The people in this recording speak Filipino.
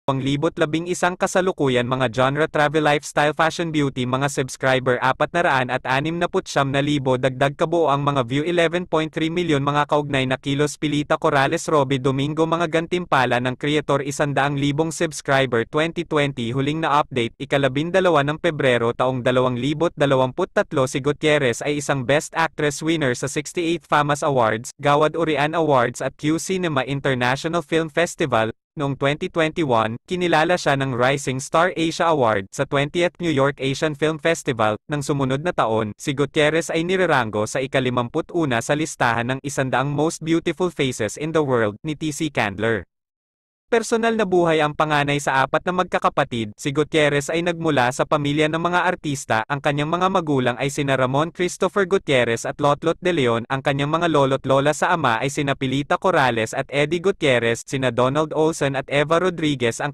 2011 kasalukuyan mga genre travel lifestyle fashion beauty mga subscriber 469,000 dagdag kabuoang mga view 11.3 milyon mga kaugnay na kilos Pilita Corrales Robbie Domingo mga gantimpala ng creator 100,000 subscriber 2020 huling na update ika-12 ng Pebrero taong 2023 si Gutierrez ay isang Best Actress winner sa 68th FAMAS Awards, Gawad Urian Awards at Q Cinema International Film Festival. Noong 2021, kinilala siya ng Rising Star Asia Award sa 20th New York Asian Film Festival. Nang sumunod na taon, si Gutierrez ay nirerango sa ika-51 sa listahan ng 100 Most Beautiful Faces in the World ni T.C. Candler. Personal na buhay ang panganay sa 4 na magkakapatid, si Gutierrez ay nagmula sa pamilya ng mga artista, ang kanyang mga magulang ay sina Ramon Christopher Gutierrez at Lotlot de Leon, ang kanyang mga lolo't lola sa ama ay sina Pilita Corrales at Eddie Gutierrez, sina Donald Olson at Eva Rodriguez ang